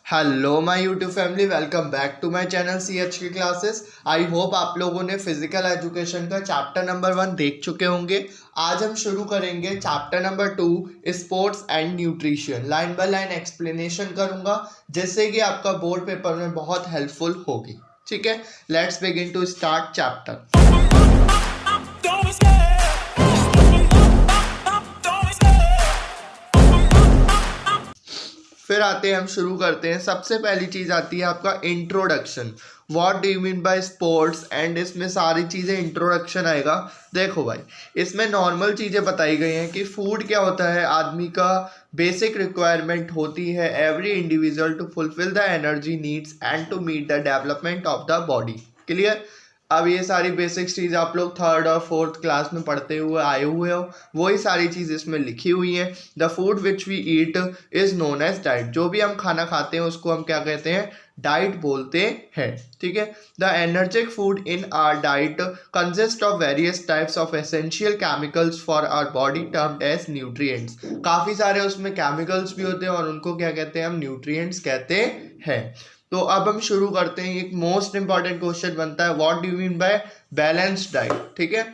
Hello my YouTube family, welcome back to my channel CH की classes. I hope आप लोगों ने physical education का चैप्टर नंबर 1 देख चुके होंगे। आज हम शुरू करेंगे chapter number 2 sports and nutrition. Line by line explanation करूंगा जिससे कि आपका बोर्ड पेपर में बहुत हेल्पफुल होगी। ठीक है, let's begin to start chapter. फिर आते हैं, हम शुरू करते हैं। सबसे पहली चीज़ आती है आपका introduction. What do you mean by sports, and इसमें सारी चीज़ें इंट्रोडक्शन आएगा। देखो भाई, इसमें नॉर्मल चीज़ें बताई गई हैं कि फूड क्या होता है, आदमी का बेसिक रिक्वायरमेंट होती है every individual to fulfil the energy needs and to meet the development of the body. Clear. अब ये सारी बेसिक चीज़ आप लोग 3rd और 4th क्लास में पढ़ते हुए आए हुए हो, वही सारी चीज़ इसमें लिखी हुई है। The food which we eat is known as diet. जो भी हम खाना खाते हैं उसको हम क्या कहते हैं, डाइट बोलते हैं। ठीक है। The energic food in our diet consist of various types of essential chemicals for our body termed as nutrients. काफ़ी सारे उसमें केमिकल्स भी होते हैं और उनको क्या कहते हैं, हम न्यूट्रिएंट्स कहते हैं। तो अब हम शुरू करते हैं। एक मोस्ट इंपॉर्टेंट क्वेश्चन बनता है, what do you mean by balanced diet. ठीक है,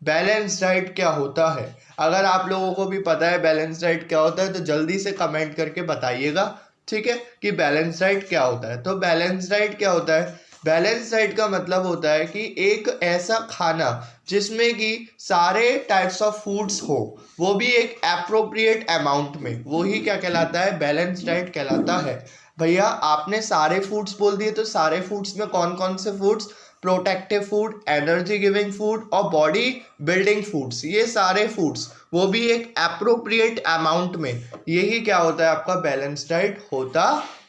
बैलेंस डाइट क्या होता है? अगर आप लोगों को भी पता है बैलेंस डाइट क्या होता है तो जल्दी से कमेंट करके बताइएगा। ठीक है, कि बैलेंस डाइट क्या होता है। तो बैलेंस डाइट क्या होता है? बैलेंस डाइट का मतलब होता है कि एक ऐसा खाना जिसमें कि सारे टाइप्स ऑफ फूड्स हो, वो भी एक एप्रोप्रिएट अमाउंट में, वो ही क्या कहलाता है, बैलेंस डाइट कहलाता है। भैया आपने सारे फूड्स बोल दिए, तो सारे फूड्स में कौन कौन से foods? Protective food, energy giving food और बॉडी बिल्डिंग फूड्स। ये सारे फूड्स, वो भी एक एप्रोप्रिएट अमाउंट में, यही क्या होता है, आपका बैलेंस डाइट होता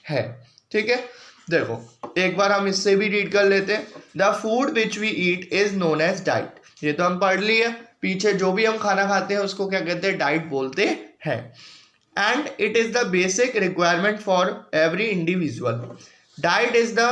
है। ठीक है, देखो एक बार हम इससे भी रीड कर लेते हैं। The food which we eat is known as diet. ये तो हम पढ़ लिए, पीछे जो भी हम खाना खाते हैं उसको क्या कहते हैं, डाइट बोलते हैं। And it is the basic requirement for every individual. Diet is the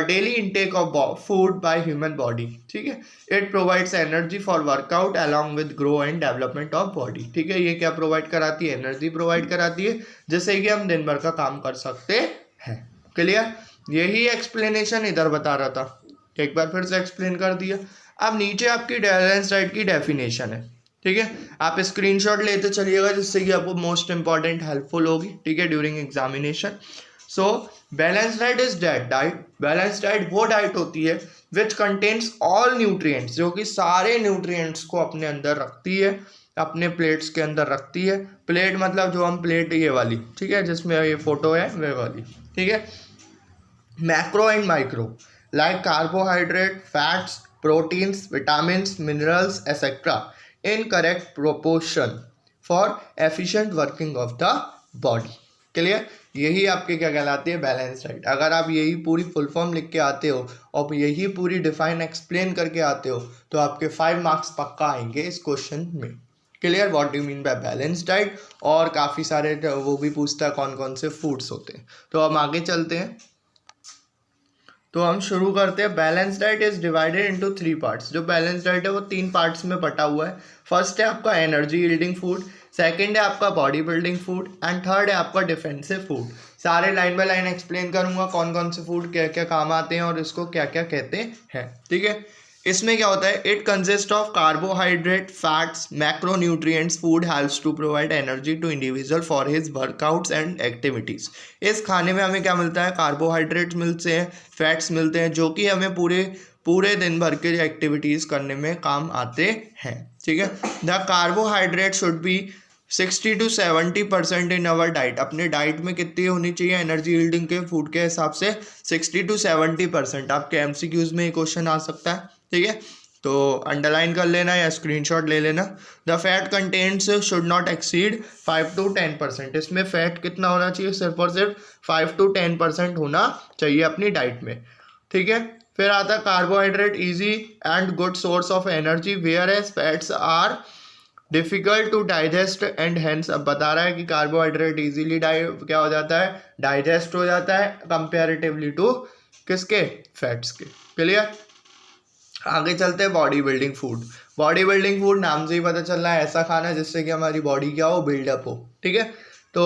daily intake of food by human body. ठीक है, it provides energy for workout along with grow and development of body. ठीक है, ये क्या provide कराती है, energy provide कराती है जिससे कि हम दिन भर का काम कर सकते हैं। क्लियर। यही एक्सप्लेनेशन इधर बता रहा था, एक बार फिर से एक्सप्लेन कर दिया। अब नीचे आपकी बैलेंस डाइट की डेफिनेशन है। ठीक है, आप स्क्रीनशॉट लेते चलिएगा जिससे कि आपको मोस्ट इंपॉर्टेंट हेल्पफुल होगी। ठीक है, during examination. So balance diet is that diet, balance diet वो डाइट होती है विच कंटेन्स ऑल न्यूट्रिएंट्स, जो कि सारे न्यूट्रिएंट्स को अपने अंदर रखती है, अपने प्लेट्स के अंदर रखती है। प्लेट मतलब जो हम प्लेट ये वाली, ठीक है, जिसमें ये फोटो है वे वाली। ठीक है, macro and micro like carbohydrate, fats, proteins, vitamins, minerals etcetera in correct proportion for efficient working of the body. Clear. यही आपके क्या कहलाती है, बैलेंस डाइट। अगर आप यही पूरी फुल फॉर्म लिख के आते हो और यही पूरी डिफाइन एक्सप्लेन करके आते हो तो आपके 5 मार्क्स पक्का आएंगे इस क्वेश्चन में। Clear. What do mean by balance diet, और काफ़ी सारे वो भी पूछता है कौन कौन से फूड्स होते हैं। तो हम आगे चलते हैं, तो हम शुरू करते हैं। Balance diet is divided into 3 parts. जो बैलेंस डाइट है वो 3 पार्ट्स में बटा हुआ है। फर्स्ट है आपका एनर्जी यील्डिंग फूड, सेकंड है आपका body building food and third है आपका डिफेंसिव फूड। सारे लाइन बाय लाइन एक्सप्लेन करूंगा कौन कौन से फूड क्या क्या काम आते हैं और इसको क्या क्या कहते हैं। ठीक है, इसमें क्या होता है, it consist of carbohydrate, fats, macronutrients. Food helps to provide energy to individual for his workouts and activities. इस खाने में हमें क्या मिलता है, कार्बोहाइड्रेट्स मिलते हैं, फैट्स मिलते हैं, जो कि हमें पूरे दिन भर के एक्टिविटीज़ करने में काम आते हैं। ठीक है, the carbohydrate should be 60 to 70% in our diet. अपने डाइट में कितनी होनी चाहिए एनर्जी यील्डिंग के फूड के हिसाब से, 60 to 70%। आपके MCQs में ये क्वेश्चन आ सकता है। ठीक है, तो अंडरलाइन कर लेना या स्क्रीनशॉट ले लेना। The fat contents should not exceed 5 to 10%। इसमें फैट कितना होना चाहिए, सिर्फ और सिर्फ 5 to 10% होना चाहिए अपनी डाइट में। ठीक है, फिर आता है carbohydrate easy and good source of energy whereas fats are difficult to digest and hence. अब बता रहा है कि कार्बोहाइड्रेट इजीली क्या हो जाता है, डाइजेस्ट हो जाता है कंपेरेटिवली टू किसके, फैट्स के। क्लियर। आगे चलते हैं body building food. Body building food नाम से ही पता चल रहा है, ऐसा खाना जिससे कि हमारी बॉडी क्या हो, बिल्डअप हो। ठीक है, तो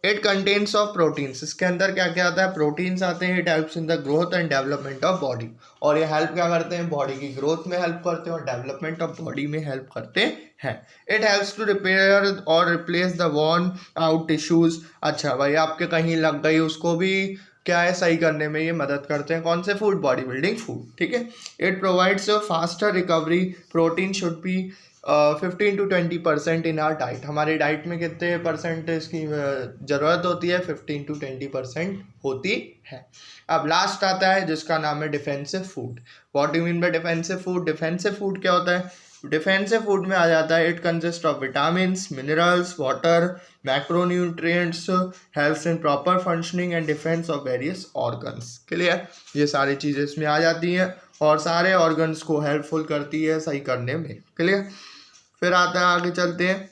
इट कंटेन्स ऑफ प्रोटीन्स, इसके अंदर क्या क्या आता है, प्रोटीन्स आते हैं। It helps in the growth and development of body, और ये हेल्प क्या करते हैं, बॉडी की ग्रोथ में हेल्प करते हैं और डेवलपमेंट ऑफ बॉडी में हेल्प करते हैं। इट हेल्प्स टू रिपेयर और replace the worn out tissues. अच्छा भाई, आपके कहीं लग गई, उसको भी क्या है सही करने में ये मदद करते हैं। कौन से फूड, बॉडी बिल्डिंग फूड, ठीक है। It provides faster recovery, protein should be 15 to 20% in our diet. हमारी डाइट में कितने परसेंट इसकी ज़रूरत होती है, 15 to 20% होती है। अब लास्ट आता है जिसका नाम है defensive food. What do mean by defensive food? Defensive food क्या होता है? डिफेंसिव फूड में आ जाता है, it consist of vitamins, minerals, water, macronutrients, helps in proper functioning and defence of various organs. Clear? ये सारी चीज़ें इसमें आ जाती हैं और सारे ऑर्गन्स को हेल्पफुल करती है सही करने में। क्लियर? फिर आता है, आगे चलते हैं।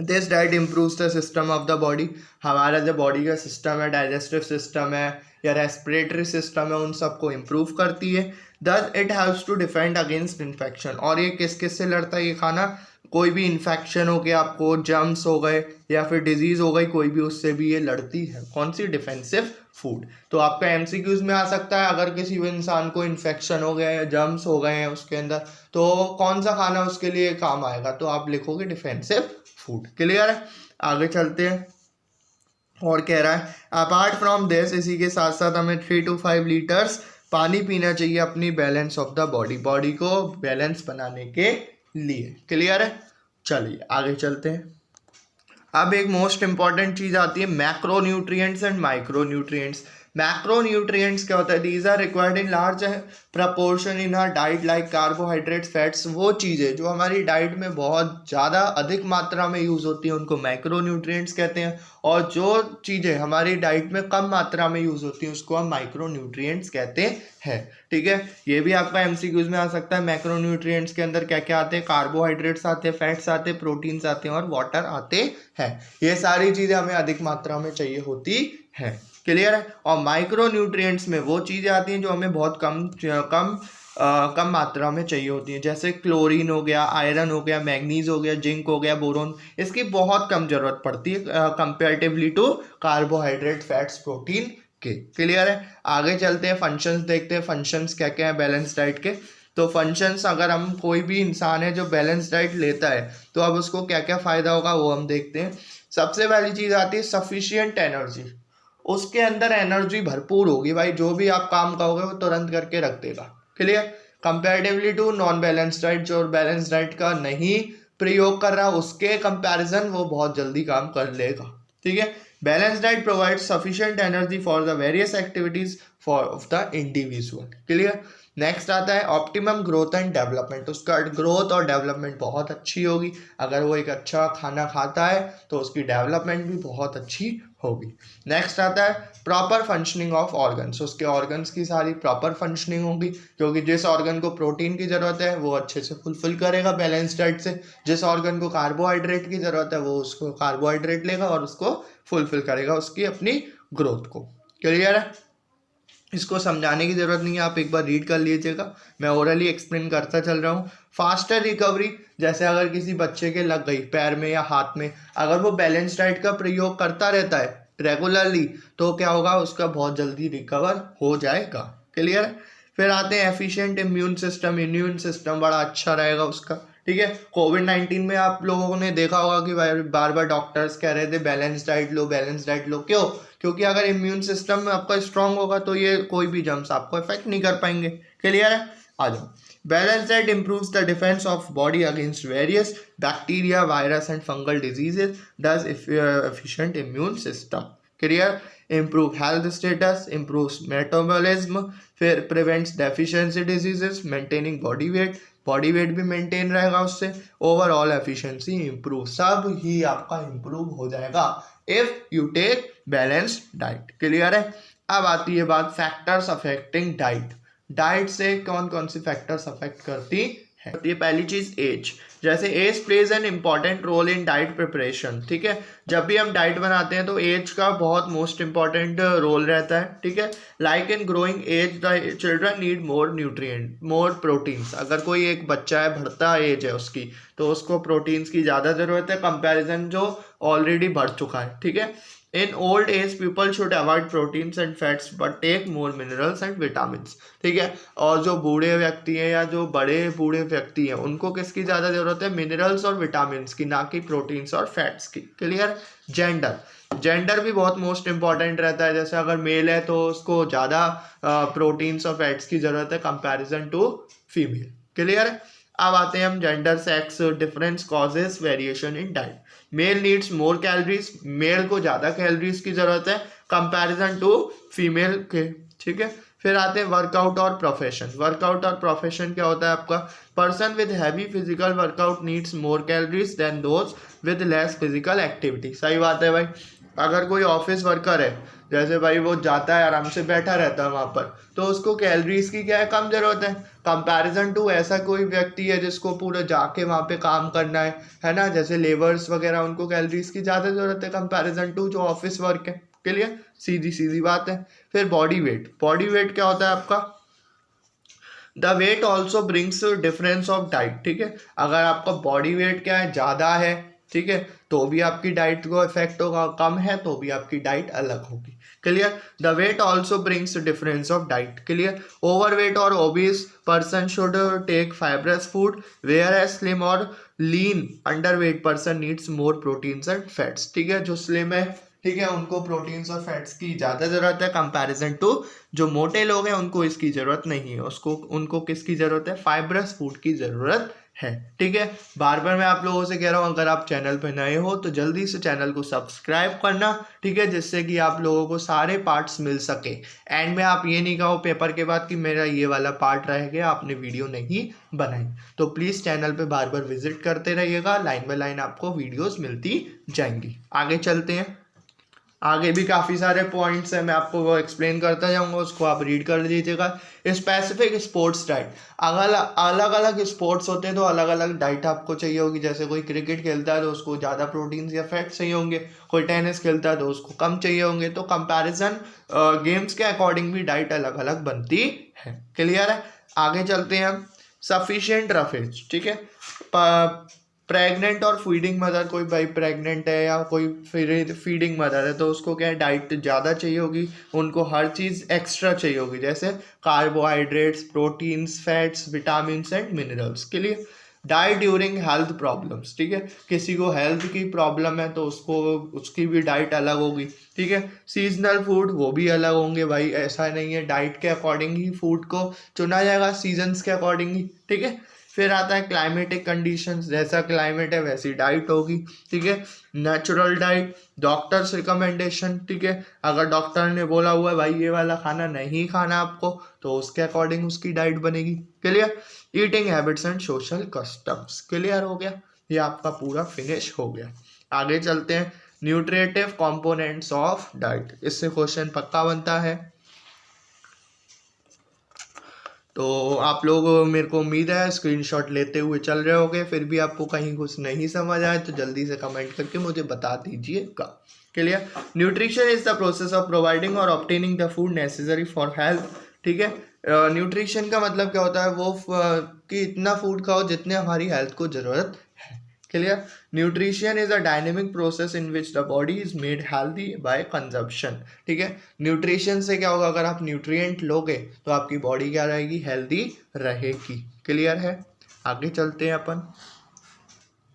This diet improves the system of the body. हमारा जो बॉडी का सिस्टम है, डाइजेस्टिव सिस्टम है या रेस्पिरेटरी सिस्टम है, उन सबको इम्प्रूव करती है। Thus it helps to defend against infection. और ये किस किस से लड़ता है ये खाना? कोई भी इन्फेक्शन हो गया, आपको जर्म्स हो गए या फिर डिजीज़ हो गई कोई भी, उससे भी ये लड़ती है। कौन सी? Defensive food. तो आपका एमसीक्यूज में आ सकता है, अगर किसी भी इंसान को इन्फेक्शन हो गया है, जर्म्स हो गए हैं उसके अंदर, तो कौन सा खाना उसके लिए काम आएगा? तो आप लिखोगे डिफेंसिव फूड। क्लियर है? आगे चलते हैं। और कह रहा है, अपार्ट फ्रॉम दिस, इसी के साथ साथ हमें 3 to 5 लीटर्स पानी पीना चाहिए अपनी balance of the body, body को बैलेंस बनाने के लिए। क्लियर है? चलिए आगे चलते हैं। अब एक मोस्ट इंपॉर्टेंट चीज़ आती है, macro nutrients and micro nutrients. Macro nutrients क्या होता है? These are required in large proportion in our diet like carbohydrates, fats. वो चीज़ें जो हमारी डाइट में बहुत ज़्यादा अधिक मात्रा में यूज़ होती हैं उनको मैक्रो न्यूट्रिएंट्स कहते हैं, और जो चीज़ें हमारी डाइट में कम मात्रा में यूज़ होती हैं उसको हम माइक्रो न्यूट्रिएंट्स कहते हैं। ठीक है, ये भी आपका एमसीक्यूज में आ सकता है। मैक्रो न्यूट्रिएंट्स के अंदर क्या क्या आते हैं? कार्बोहाइड्रेट्स आते हैं, फैट्स आते हैं, प्रोटीन्स आते हैं और वाटर आते हैं। ये सारी चीज़ें हमें अधिक मात्रा में चाहिए होती हैं। क्लियर है? और माइक्रो न्यूट्रिएंट्स में वो चीज़ें आती हैं जो हमें बहुत कम मात्रा में चाहिए होती हैं, जैसे क्लोरीन हो गया, आयरन हो गया, मैग्नीज हो गया, जिंक हो गया, बोरोन। इसकी बहुत कम जरूरत पड़ती है comparatively to carbohydrate, fats, protein के। क्लियर है? आगे चलते हैं, फंक्शंस देखते हैं। फंक्शंस क्या क्या है बैलेंस डाइट के? तो फंक्शंस, अगर हम कोई भी इंसान है जो बैलेंस डाइट लेता है तो अब उसको क्या क्या फ़ायदा होगा वो हम देखते हैं। सबसे पहली चीज़ आती है सफिशिएंट एनर्जी। उसके अंदर एनर्जी भरपूर होगी भाई, जो भी आप काम करोगे वो तुरंत करके रख देगा। Clear? Comparatively to non balance diet, जो बैलेंस डाइट का नहीं प्रयोग कर रहा उसके कंपैरिजन वो बहुत जल्दी काम कर लेगा। ठीक है? Balance diet provides sufficient energy for the various activities for of the individual. Clear? Next आता है ऑप्टिमम ग्रोथ एंड डेवलपमेंट। उसका ग्रोथ और डेवलपमेंट बहुत अच्छी होगी। अगर वो एक अच्छा खाना खाता है तो उसकी डेवलपमेंट भी बहुत अच्छी होगी। नेक्स्ट आता है प्रॉपर फंक्शनिंग ऑफ ऑर्गन्स। उसके ऑर्गन्स की सारी प्रॉपर फंक्शनिंग होगी, क्योंकि जिस ऑर्गन को प्रोटीन की ज़रूरत है वो अच्छे से फुलफिल करेगा बैलेंस डाइट से। जिस ऑर्गन को कार्बोहाइड्रेट की ज़रूरत है वो उसको कार्बोहाइड्रेट लेगा और उसको फुलफिल करेगा उसकी अपनी ग्रोथ को। क्लियर है? इसको समझाने की ज़रूरत नहीं है, आप एक बार रीड कर लीजिएगा, मैं ओरली एक्सप्लेन करता चल रहा हूँ। फास्टर रिकवरी, जैसे अगर किसी बच्चे के लग गई पैर में या हाथ में, अगर वो बैलेंस डाइट का प्रयोग करता रहता है रेगुलरली तो क्या होगा, उसका बहुत जल्दी रिकवर हो जाएगा। क्लियर? फिर आते हैं efficient immune system. Immune system बड़ा अच्छा रहेगा उसका। ठीक है? कोविड-19 में आप लोगों ने देखा होगा कि बार बार डॉक्टर्स कह रहे थे बैलेंस डाइट लो, बैलेंस डाइट लो। क्यों? क्योंकि अगर इम्यून सिस्टम आपका स्ट्रांग होगा तो ये कोई भी जर्म्स आपको इफेक्ट नहीं कर पाएंगे। क्लियर है? आ जाओ। Balance diet improves the defense of body against various bacteria, virus and fungal diseases, thus efficient immune system. Clear? Improve health status, improves metabolism, फिर prevents deficiency diseases, maintaining body weight, body weight भी maintain रहेगा उससे, overall efficiency improve, सब ही आपका improve हो जाएगा if you take balanced diet. Clear है? अब आती है बात फैक्टर्स अफेक्टिंग डाइट। डाइट से कौन कौन सी फैक्टर्स अफेक्ट करती है। ये पहली चीज एज, जैसे as plays an important role in diet preparation, ठीक है। जब भी हम डाइट बनाते हैं तो एज का बहुत मोस्ट इंपॉर्टेंट रोल रहता है, ठीक है। Like in growing age the children need more nutrient more proteins. अगर कोई एक बच्चा है, बढ़ता एज है उसकी, तो उसको प्रोटीन्स की ज़्यादा ज़रूरत है कंपैरिजन जो ऑलरेडी बढ़ चुका है, ठीक है। In old age people should avoid proteins and fats but take more minerals and vitamin, ठीक है। और जो बूढ़े व्यक्ति हैं या जो बड़े बूढ़े व्यक्ति हैं उनको किसकी ज़्यादा ज़रूरत है? मिनरल्स और विटामिन की, ना कि प्रोटीन्स और फैट्स की। क्लियर। जेंडर भी बहुत मोस्ट इंपॉर्टेंट रहता है। जैसे अगर मेल है तो उसको ज़्यादा प्रोटीन्स और फैट्स की ज़रूरत है कंपेरिजन टू फीमेल। क्लियर है। अब आते हैं हम gender sex difference causes variation in diet. Male needs more calories, male को ज़्यादा कैलोरीज की ज़रूरत है कंपैरिजन टू फीमेल के, ठीक है। फिर आते हैं वर्कआउट और प्रोफेशन। वर्कआउट और प्रोफेशन क्या होता है आपका? Person with heavy physical workout needs more calories than those with less physical activity. सही बात है भाई। अगर कोई ऑफिस वर्कर है, जैसे भाई वो जाता है आराम से बैठा रहता है वहाँ पर, तो उसको कैलोरीज की क्या है? कम ज़रूरत है कंपैरिजन टू ऐसा कोई व्यक्ति है जिसको पूरा जाके वहाँ पे काम करना है ना। जैसे लेबर्स वगैरह, उनको कैलोरीज की ज़्यादा ज़रूरत है कंपैरिजन टू जो ऑफिस वर्क है। क्लियर। सीधी सीधी बात है। फिर बॉडी वेट क्या होता है आपका? The weight also brings difference of diet, ठीक है। अगर आपका बॉडी वेट क्या है? ज़्यादा है, ठीक है, तो भी आपकी डाइट को इफेक्ट होगा, कम है तो भी आपकी डाइट अलग होगी। Clear. The weight also brings difference of diet. Clear. Overweight और obese person should take fibrous food whereas slim और lean underweight person needs more proteins and fats, ठीक है। जो स्लिम है, ठीक है, उनको प्रोटीन्स और फैट्स की ज़्यादा ज़रूरत है कंपैरिजन टू जो मोटे लोग हैं उनको इसकी ज़रूरत नहीं है। उनको किसकी ज़रूरत है? फाइब्रस फूड की ज़रूरत है, ठीक है। बार बार मैं आप लोगों से कह रहा हूँ, अगर आप चैनल पर नए हो तो जल्दी से चैनल को सब्सक्राइब करना, ठीक है, जिससे कि आप लोगों को सारे पार्ट्स मिल सके। एंड में आप ये नहीं कहो पेपर के बाद कि मेरा ये वाला पार्ट रह गया, आपने वीडियो नहीं बनाई। तो प्लीज़ चैनल पे बार बार विजिट करते रहिएगा, लाइन बाय लाइन आपको वीडियोज़ मिलती जाएंगी। आगे चलते हैं। आगे भी काफ़ी सारे पॉइंट्स हैं, मैं आपको वो एक्सप्लेन करता जाऊंगा, उसको आप रीड कर लीजिएगा। स्पेसिफिक स्पोर्ट्स डाइट, अलग अलग स्पोर्ट्स होते हैं तो अलग अलग डाइट आपको चाहिए होगी। जैसे कोई क्रिकेट खेलता है तो उसको ज़्यादा प्रोटीन्स या फैट्स चाहिए होंगे, कोई टेनिस खेलता है तो उसको कम चाहिए होंगे। तो कंपैरिजन गेम्स के अकॉर्डिंग भी डाइट अलग अलग बनती है। क्लियर है। आगे चलते हैं हम। सफिशिएंट रफेज, ठीक है। प्रेग्नेंट और फीडिंग मदर, कोई भाई प्रेग्नेंट है या कोई फीडिंग मदर है तो उसको क्या है? डाइट ज़्यादा चाहिए होगी, उनको हर चीज़ एक्स्ट्रा चाहिए होगी, जैसे carbohydrates, proteins, fats, vitamin and minerals. के लिए डाइट ड्यूरिंग हेल्थ प्रॉब्लम्स, ठीक है। किसी को हेल्थ की प्रॉब्लम है तो उसकी भी डाइट अलग होगी, ठीक है। सीजनल फूड, वो भी अलग होंगे भाई, ऐसा नहीं है, डाइट के अकॉर्डिंग ही फूड को चुना जाएगा, सीजन्स के अकॉर्डिंग ही, ठीक है। फिर आता है क्लाइमेटिक कंडीशंस, जैसा क्लाइमेट है वैसी डाइट होगी, ठीक है। नेचुरल डाइट, डॉक्टर्स रिकमेंडेशन, ठीक है। अगर डॉक्टर ने बोला हुआ है भाई ये वाला खाना नहीं खाना आपको, तो उसके अकॉर्डिंग उसकी डाइट बनेगी। Clear. Eating habits and social customs. Clear हो गया, ये आपका पूरा फिनिश हो गया। आगे चलते हैं। न्यूट्रिटिव कंपोनेंट्स ऑफ डाइट, इससे क्वेश्चन पक्का बनता है। तो आप लोग, मेरे को उम्मीद है स्क्रीनशॉट लेते हुए चल रहे होगे, फिर भी आपको कहीं कुछ नहीं समझ आए तो जल्दी से कमेंट करके मुझे बता दीजिएगा। Clear. Nutrition is the process of providing और obtaining the food necessary for health, ठीक है। न्यूट्रिशन का मतलब क्या होता है? वो कि इतना फूड खाओ जितने हमारी हेल्थ को ज़रूरत है। Clear. Nutrition is a dynamic process in which the body is made healthy by consumption, ठीक है। न्यूट्रिशन से क्या होगा? अगर आप न्यूट्रिएंट लोगे तो आपकी बॉडी क्या रहेगी? हेल्दी रहेगी। क्लियर है। आगे चलते हैं अपन।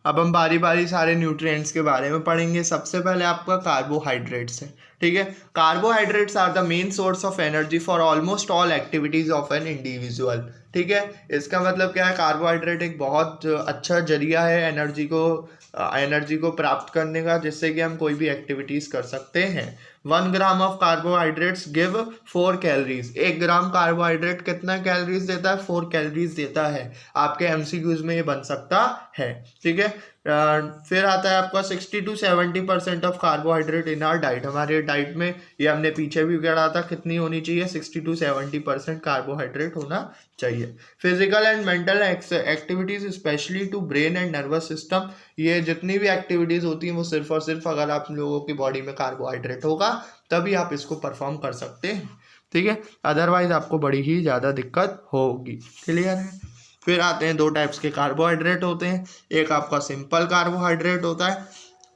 अब हम बारी बारी सारे न्यूट्रिएंट्स के बारे में पढ़ेंगे। सबसे पहले आपका कार्बोहाइड्रेट्स है, ठीक है। Carbohydrates are the main source of energy for almost all activities of an individual, ठीक है। इसका मतलब क्या है? कार्बोहाइड्रेट एक बहुत अच्छा जरिया है एनर्जी को प्राप्त करने का, जिससे कि हम कोई भी एक्टिविटीज कर सकते हैं। 1 gram of carbohydrates give 4 calories. 1 gram carbohydrate कितना कैलोरीज देता है? 4 कैलोरीज देता है। आपके एमसीक्यूज में ये बन सकता है, ठीक है। फिर आता है आपका 60 to 70% of carbohydrate in our diet. हमारे डाइट में ये हमने पीछे भी पढ़ा था कितनी होनी चाहिए, 60 to 70% कार्बोहाइड्रेट होना चाहिए। Physical and mental activities specially to brain and nervous system, ये जितनी भी एक्टिविटीज होती हैं वो सिर्फ और सिर्फ अगर आप लोगों की बॉडी में कार्बोहाइड्रेट होगा तभी आप इसको परफॉर्म कर सकते हैं, ठीक है, अदरवाइज आपको बड़ी ही ज़्यादा दिक्कत होगी। क्लियर है। फिर आते हैं दो टाइप्स के कार्बोहाइड्रेट होते हैं, एक आपका सिंपल कार्बोहाइड्रेट होता है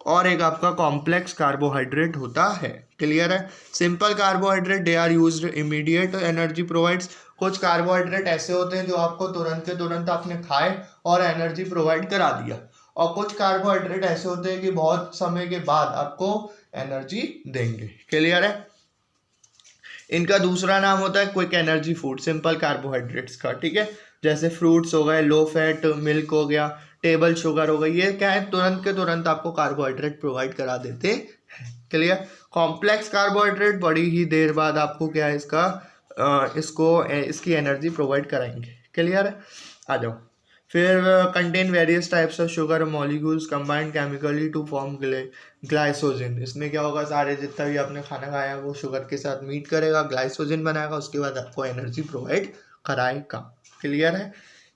और एक आपका कॉम्प्लेक्स कार्बोहाइड्रेट होता है। क्लियर है। Simple carbohydrate they are used immediate energy provides, कुछ कार्बोहाइड्रेट ऐसे होते हैं जो आपको तुरंत के तुरंत आपने खाए और एनर्जी प्रोवाइड करा दिया, और कुछ कार्बोहाइड्रेट ऐसे होते हैं कि बहुत समय के बाद आपको एनर्जी देंगे। क्लियर है। इनका दूसरा नाम होता है quick energy food, simple carbohydrates का, ठीक है, जैसे फ्रूट्स हो गए, लो फैट मिल्क हो गया, टेबल शुगर हो गई, ये क्या है तुरंत के तुरंत आपको कार्बोहाइड्रेट प्रोवाइड करा देते हैं। क्लियर। कॉम्प्लेक्स कार्बोहाइड्रेट बड़ी ही देर बाद आपको क्या है इसकी एनर्जी प्रोवाइड कराएंगे। क्लियर है। आ जाओ। फिर contain various types of sugar molecules combined chemically to form glycogen. इसमें क्या होगा, सारे जितना भी आपने खाना खाया वो शुगर के साथ मीट करेगा, ग्लाइसोजन बनाएगा, उसके बाद आपको एनर्जी प्रोवाइड कराएगा। क्लियर है।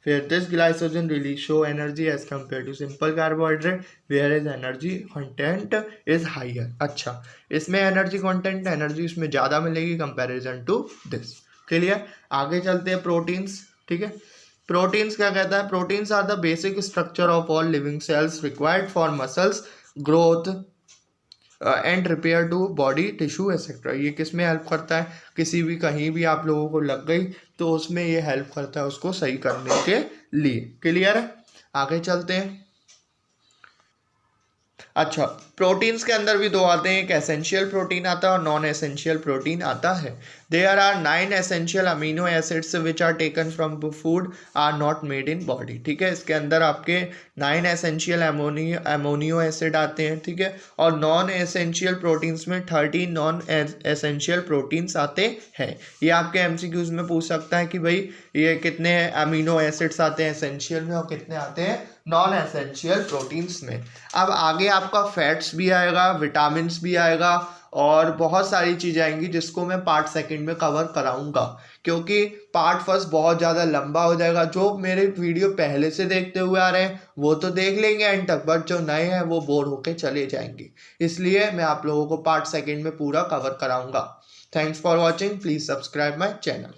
फिर this glycogen release show energy as compare to simple carbohydrate where is energy content is higher. अच्छा, इसमें एनर्जी इसमें ज़्यादा मिलेगी कंपेरिजन टू दिस। क्लियर। आगे चलते हैं प्रोटीन्स, ठीक है। प्रोटीन्स क्या कहता है, proteins are the basic structure of all living cells required for muscles growth and repair to body tissue etcetera. ये किस में हेल्प करता है, किसी भी कहीं भी आप लोगों को लग गई तो उसमें ये हेल्प करता है उसको सही करने के लिए। क्लियर है। आगे चलते हैं। अच्छा, प्रोटीन्स के अंदर भी दो आते हैं, एक एसेंशियल प्रोटीन आता है और नॉन एसेंशियल प्रोटीन आता है। There are 9 essential amino acids which are taken from food are not made in body, ठीक है। इसके अंदर आपके 9 एसेंशियल अमोनियो एसिड आते हैं, ठीक है, और नॉन एसेंशियल प्रोटीन्स में 13 नॉन एसेंशियल प्रोटीन्स आते हैं। ये आपके एमसीक्यूज में पूछ सकता है कि भाई ये कितने अमीनो एसिड्स आते हैं एसेंशियल में और कितने आते हैं नॉन एसेंशियल प्रोटीन्स में। अब आगे आपका फैट्स भी आएगा, विटामिन्स भी आएगा और बहुत सारी चीज़ें आएंगी जिसको मैं पार्ट सेकंड में कवर कराऊंगा, क्योंकि पार्ट फर्स्ट बहुत ज़्यादा लंबा हो जाएगा। जो मेरे वीडियो पहले से देखते हुए आ रहे हैं वो तो देख लेंगे एंड तक, बट जो नए हैं वो बोर होके चले जाएंगे, इसलिए मैं आप लोगों को पार्ट सेकंड में पूरा कवर कराऊंगा। Thanks for watching, please subscribe my channel.